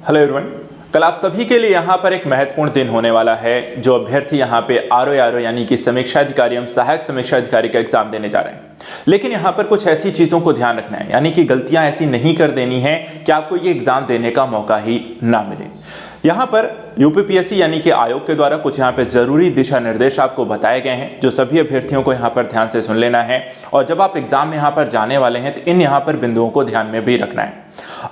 Hello everyone. कल आप सभी के लिए यहाँ पर एक महत्वपूर्ण दिन होने वाला है। जो अभ्यर्थी यहाँ पे आरओ यानी कि समीक्षा अधिकारी एवं सहायक समीक्षा अधिकारी का एग्जाम देने जा रहे हैं, लेकिन यहाँ पर कुछ ऐसी चीज़ों को ध्यान रखना है, यानी कि गलतियाँ ऐसी नहीं कर देनी है कि आपको ये एग्जाम देने का मौका ही ना मिले। यहाँ पर यूपीपीएससी यानी कि आयोग के द्वारा कुछ यहाँ पे जरूरी दिशा निर्देश आपको बताए गए हैं, जो सभी अभ्यर्थियों को यहाँ पर ध्यान से सुन लेना है। और जब आप एग्जाम में यहाँ पर जाने वाले हैं तो इन यहाँ पर बिंदुओं को ध्यान में भी रखना है।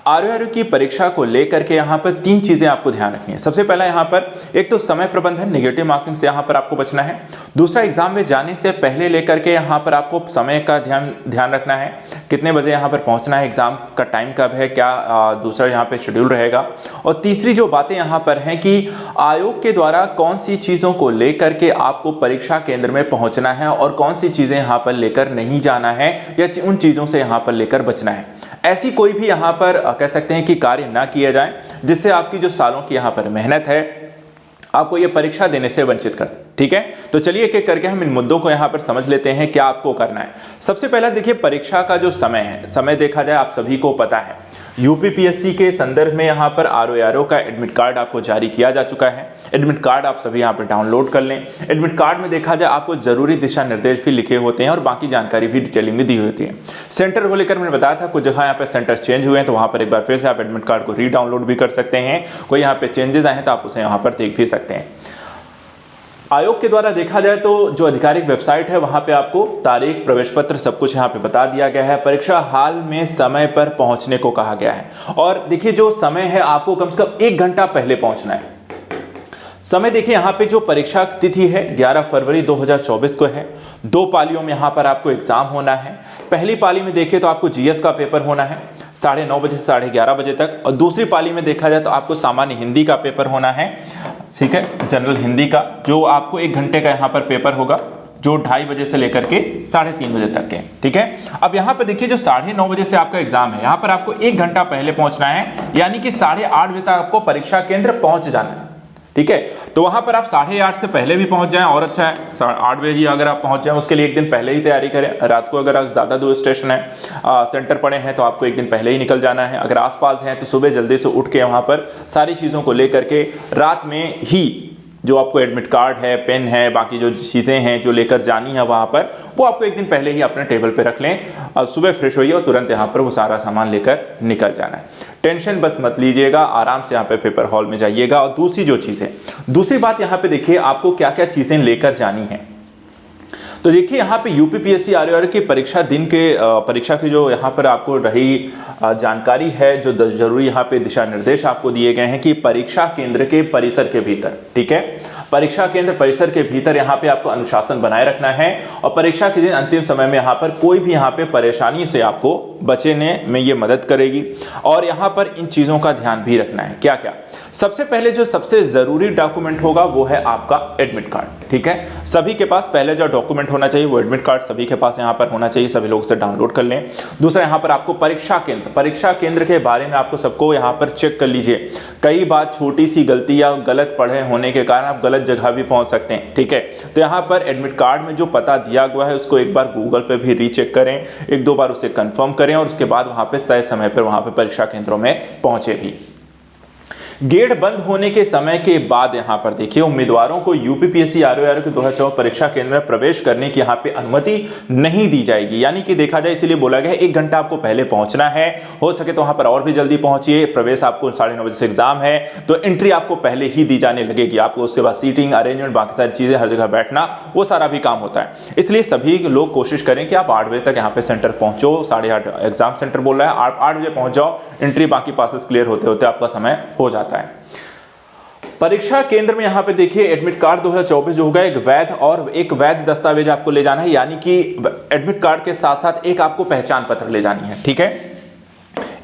आरओ की परीक्षा को लेकर के यहाँ पर 3 चीजें आपको ध्यान रखनी है। सबसे पहला यहाँ पर एक तो समय प्रबंधन, नेगेटिव मार्किंग से यहाँ पर आपको बचना है। दूसरा, एग्जाम में जाने से पहले लेकर के यहाँ पर आपको समय का ध्यान रखना है, कितने बजे यहाँ पर पहुंचना है, एग्जाम का टाइम कब है, क्या दूसरा यहाँ पे शेड्यूल रहेगा। और तीसरी जो बातें यहाँ पर हैं कि आयोग के द्वारा कौन सी चीजों को लेकर के आपको परीक्षा केंद्र में पहुंचना है और कौन सी चीजें यहाँ पर लेकर नहीं जाना है या उन चीजों से यहाँ पर लेकर बचना है। ऐसी कोई भी यहाँ पर कह सकते हैं कि कार्य ना किया जाए जिससे आपकी जो सालों की यहाँ पर मेहनत है आपको ये परीक्षा देने से वंचित कर दे। ठीक है, तो चलिए एक एक करके हम इन मुद्दों को यहाँ पर समझ लेते हैं क्या आपको करना है। सबसे पहला देखिए, परीक्षा का जो समय है, समय देखा जाए आप सभी को पता है, यूपीपीएससी के संदर्भ में यहाँ पर आरओ का एडमिट कार्ड आपको जारी किया जा चुका है। एडमिट कार्ड आप सभी यहाँ पर डाउनलोड कर लें। एडमिट कार्ड में देखा जाए आपको जरूरी दिशा निर्देश भी लिखे होते हैं और बाकी जानकारी भी डिटेलिंग में दी होती है। सेंटर को लेकर मैंने बताया था कुछ जगह यहाँ पे सेंटर चेंज हुए हैं, तो वहाँ पर एक बार फिर से आप एडमिट कार्ड को री डाउनलोड भी कर सकते हैं। कोई यहाँ पे चेंजेस आए हैं तो आप उसे यहाँ पर देख भी सकते हैं। आयोग के द्वारा देखा जाए तो जो आधिकारिक वेबसाइट है वहां पे आपको तारीख, प्रवेश पत्र सब कुछ यहाँ पे बता दिया गया है। परीक्षा हाल में समय पर पहुंचने को कहा गया है। और देखिए जो समय है आपको कम से कम 1 घंटा पहले पहुंचना है। समय देखिए यहाँ पे जो परीक्षा तिथि है 11 फरवरी 2024 को है। 2 पालियों में यहाँ पर आपको एग्जाम होना है। पहली पाली में देखिए तो आपको जीएस का पेपर होना है 9:30 बजे से 11:30 बजे तक, और दूसरी पाली में देखा जाए तो आपको सामान्य हिंदी का पेपर होना है। ठीक है, जनरल हिंदी का जो आपको 1 घंटे का यहाँ पर पेपर होगा, जो 2:30 बजे से लेकर के 3:30 बजे तक के। ठीक है, अब यहाँ पर देखिए जो 9:30 बजे से आपका एग्जाम है, यहाँ पर आपको 1 घंटा पहले पहुंचना है, यानी कि 8:30 बजे तक आपको परीक्षा केंद्र पहुंच जाना है। ठीक है, तो वहां पर आप 8:30 से पहले भी पहुंच जाएं और अच्छा है। 8 बजे ही अगर आप पहुंच जाएं, उसके लिए 1 दिन पहले ही तैयारी करें। रात को अगर आप ज्यादा दूर स्टेशन है, सेंटर पड़े हैं, तो आपको 1 दिन पहले ही निकल जाना है। अगर आसपास हैं तो सुबह जल्दी से उठ के वहां पर सारी चीजों को लेकर के रात में ही जो आपको एडमिट कार्ड है, पेन है, बाकी जो चीज़ें हैं जो लेकर जानी है वहाँ पर, वो आपको 1 दिन पहले ही अपने टेबल पे रख लें। अब सुबह फ्रेश होइए और तुरंत यहाँ पर वो सारा सामान लेकर निकल जाना है। टेंशन बस मत लीजिएगा, आराम से यहाँ पे पेपर हॉल में जाइएगा। और दूसरी बात यहाँ पे देखिए आपको क्या क्या चीज़ें लेकर जानी है। तो देखिए यहाँ पे यूपीपीएससी आरओ की परीक्षा दिन के परीक्षा की जो यहाँ पर आपको रही जानकारी है, जो जरूरी यहाँ पे दिशा निर्देश आपको दिए गए हैं कि परीक्षा केंद्र के परिसर के भीतर, ठीक है, परीक्षा केंद्र परिसर के भीतर यहाँ पे आपको अनुशासन बनाए रखना है। और परीक्षा के दिन अंतिम समय में यहाँ पर कोई भी यहाँ पे परेशानी से आपको बचने में ये मदद करेगी। और यहाँ पर इन चीज़ों का ध्यान भी रखना है। क्या क्या? सबसे पहले जो सबसे जरूरी डॉक्यूमेंट होगा वो है आपका एडमिट कार्ड। ठीक है, सभी के पास पहले जो डॉक्यूमेंट होना चाहिए वो एडमिट कार्ड सभी के पास यहाँ पर होना चाहिए। सभी लोग उसे डाउनलोड कर लें। दूसरा, यहाँ पर आपको परीक्षा केंद्र के बारे में आपको सबको यहाँ पर चेक कर लीजिए। कई बार छोटी सी गलती या गलत पढ़े होने के कारण आप गलत जगह भी पहुंच सकते हैं। ठीक है, तो यहाँ पर एडमिट कार्ड में जो पता दिया हुआ है उसको एक बार गूगल पे भी रीचेक करें, 1-2 बार उसे कंफर्म करें और उसके बाद वहां पे तय समय पर वहां पे परीक्षा केंद्रों में पहुंचे भी। गेट बंद होने के समय के बाद यहाँ पर देखिए उम्मीदवारों को यूपीपीएससी आरओ के 2024 परीक्षा केंद्र में प्रवेश करने की यहाँ पे अनुमति नहीं दी जाएगी। यानी कि देखा जाए इसीलिए बोला गया है 1 घंटा आपको पहले पहुंचना है। हो सके तो वहां पर और भी जल्दी पहुंचिए। प्रवेश आपको 9:30 बजे से एग्जाम है तो एंट्री आपको पहले ही दी जाने लगेगी। आपको उसके बाद सीटिंग अरेंजमेंट, बाकी सारी चीजें, हर जगह बैठना, वो सारा भी काम होता है। इसलिए सभी लोग कोशिश करें कि आप 8 बजे तक यहाँ पे सेंटर पहुंचो। 8:30 एग्जाम सेंटर बोल रहा है, आप 8 बजे पहुंच जाओ। एंट्री बाकी पासेस क्लियर होते होते आपका समय हो जाता है। परीक्षा केंद्र में यहाँ पे देखिए एडमिट कार्ड 2024 जो होगा एक वैध दस्तावेज आपको ले जाना है। यानी कि एडमिट कार्ड के साथ साथ एक आपको पहचान पत्र ले जानी है। ठीक है,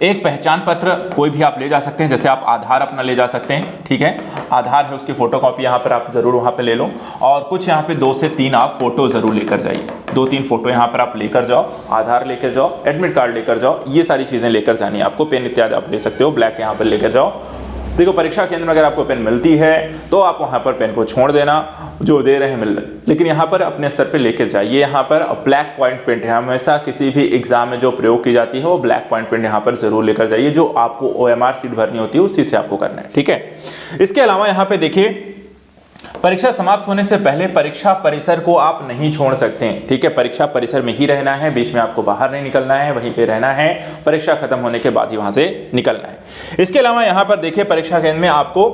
एक पहचान पत्र कोई भी आप ले जा सकते हैं, जैसे आप आधार अपना ले जा सकते हैं। ठीक है, आधार है उसकी फोटोकॉपी यहाँ पर आप जरूर वहाँ पे ले लो। और कुछ यहाँ पे 2 से 3 आप फोटो जरूर लेकर जाइए। 2-3 फोटो यहाँ पर आप लेकर जाओ, आधार लेकर जाओ, एडमिट कार्ड लेकर जाओ, ये सारी चीजें लेकर जानी है आपको। पेन इत्यादि आप ले सकते हो, ब्लैक यहाँ पर लेकर जाओ। देखो परीक्षा केंद्र में अगर आपको पेन मिलती है तो आप वहां पर पेन को छोड़ देना, जो दे रहे हैं मिल रहे, लेकिन यहाँ पर अपने स्तर पे लेकर जाइए। यहाँ पर ब्लैक पॉइंट पेन है, हमेशा किसी भी एग्जाम में जो प्रयोग की जाती है वो ब्लैक पॉइंट पेन यहाँ पर जरूर लेकर जाइए, जो आपको OMR सीट भरनी होती है उसी से आपको करना है, ठीक है। इसके अलावा यहाँ पे देखिए परीक्षा समाप्त होने से पहले परीक्षा परिसर को आप नहीं छोड़ सकते हैं, ठीक है। परीक्षा परिसर में ही रहना है, बीच में आपको बाहर नहीं निकलना है, वहीं पे रहना है, परीक्षा खत्म होने के बाद ही वहां से निकलना है। इसके अलावा यहाँ पर देखिए परीक्षा केंद्र में आपको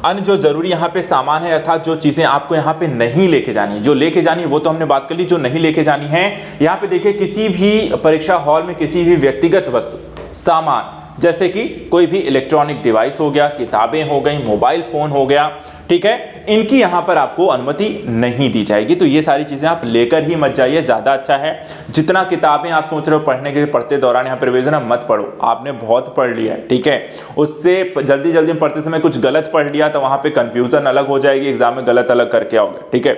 अन्य जो जरूरी यहाँ पे सामान है, अर्थात जो चीजें आपको यहाँ पे नहीं लेके जानी, जो लेके जानी है वो तो हमने बात कर ली, जो नहीं लेके जानी है यहाँ पे देखिए किसी भी परीक्षा हॉल में किसी भी व्यक्तिगत वस्तु सामान जैसे कि कोई भी इलेक्ट्रॉनिक डिवाइस हो गया, किताबें हो गई, मोबाइल फोन हो गया, ठीक है, इनकी यहां पर आपको अनुमति नहीं दी जाएगी। तो ये सारी चीजें आप लेकर ही मत जाइए, ज्यादा अच्छा है। जितना किताबें आप सोच रहे हो पढ़ने के पढ़ते दौरान यहाँ पर रिवीजन मत पढ़ो, आपने बहुत पढ़ लिया है, ठीक है। उससे जल्दी जल्दी पढ़ते समय कुछ गलत पढ़ लिया तो वहां पे कंफ्यूजन अलग हो जाएगी, एग्जाम में गलत अलग करके आओगे, ठीक है।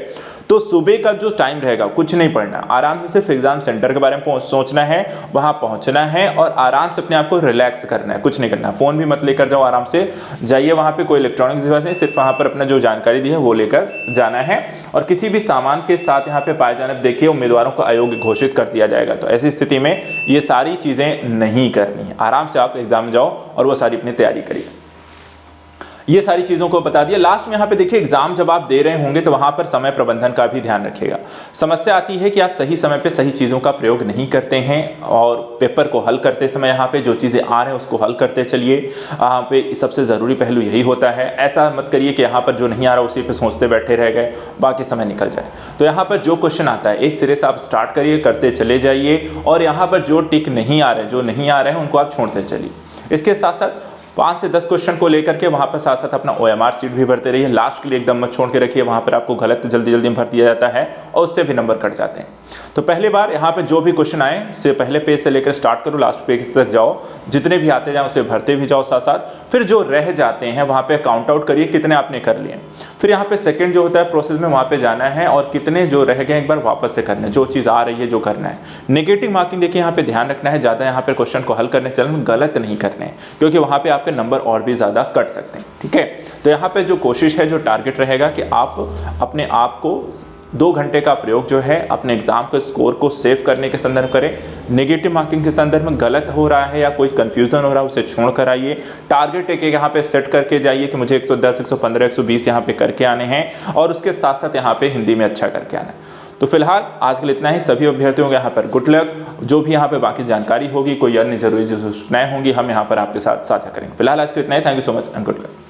तो सुबह का जो टाइम रहेगा कुछ नहीं पढ़ना, आराम से सिर्फ एग्जाम सेंटर के बारे में सोचना है, वहां पहुंचना है और आराम से अपने आप को रिलैक्स करना है, कुछ नहीं करना। फोन भी मत लेकर जाओ, आराम से जाइए, वहां पे कोई इलेक्ट्रॉनिक डिवाइस नहीं, सिर्फ वहां पर अपना जो जानकारी दी है वो लेकर जाना है। और किसी भी सामान के साथ यहाँ पे पाए जाने पर देखिए उम्मीदवारों को अयोग्य घोषित कर दिया जाएगा। तो ऐसी स्थिति में ये सारी चीजें नहीं करनी है, आराम से आप एग्जाम में जाओ और वो सारी अपनी तैयारी करिए। ये सारी चीजों को बता दिया। लास्ट में यहाँ पे देखिए एग्जाम जब आप दे रहे होंगे तो वहां पर समय प्रबंधन का भी ध्यान रखिएगा। समस्या आती है कि आप सही समय पे सही चीजों का प्रयोग नहीं करते हैं और पेपर को हल करते समय यहाँ पे जो चीजें आ रहे हैं उसको हल करते चलिए। यहाँ पे सबसे जरूरी पहलू यही होता है। ऐसा मत करिए कि यहाँ पर जो नहीं आ रहा उसी पे सोचते बैठे रह गए, बाकी समय निकल जाए। तो यहाँ पर जो क्वेश्चन आता है एक सिरे से आप स्टार्ट करिए, करते चले जाइए और यहाँ पर जो टिक नहीं आ रहे, जो नहीं आ रहे हैं उनको आप छोड़ते चलिए। इसके साथ साथ 5 से 10 क्वेश्चन को लेकर के वहां पर साथ साथ अपना OMR सीट भी भरते रहिए। लास्ट के लिए एकदम मत छोड़ के रखिए, वहां पर आपको गलत जल्दी जल्दी भर दिया जाता है और उससे भी नंबर कट जाते हैं। तो पहली बार यहाँ पे जो भी क्वेश्चन आए से पहले पेज से लेकर स्टार्ट करो, लास्ट पेज तक जाओ, जितने भी आते जाओ उसे भरते भी जाओ साथ साथ। फिर जो रह जाते हैं वहां पे काउंट आउट करिए कितने आपने कर लिए। फिर यहाँ पे सेकंड जो होता है प्रोसेस में वहां पे जाना है और कितने जो रह गए एक बार वापस से करना है, जो चीज आ रही है जो करना है। नेगेटिव मार्किंग देखिए यहाँ पे ध्यान रखना है, ज्यादा यहाँ पे क्वेश्चन को हल करने चलने गलत नहीं करने हैं, क्योंकि वहां पे आपके नंबर और भी ज्यादा कट सकते हैं, ठीक है। तो यहाँ पे जो कोशिश है, जो टारगेट रहेगा कि आप अपने आप को 2 घंटे का प्रयोग जो है अपने एग्जाम के स्कोर को सेव करने के संदर्भ करें। नेगेटिव मार्किंग के संदर्भ में गलत हो रहा है या कोई कंफ्यूजन हो रहा है उसे छोड़ कर आइए। टारगेट एक यहाँ पे सेट करके जाइए कि मुझे 110, 115, 120 यहाँ पे करके आने हैं और उसके साथ साथ यहाँ पे हिंदी में अच्छा करके आना है। तो फिलहाल आज के लिए इतना ही। सभी अभ्यर्थियों को यहाँ पर गुड लक। जो भी यहाँ पे बाकी जानकारी होगी, कोई अन्य जरूरी जो सूचनाएं होंगी, हम यहाँ पर आपके साथ साझा करेंगे। फिलहाल आज के लिए इतना ही। Thank you so much and good luck.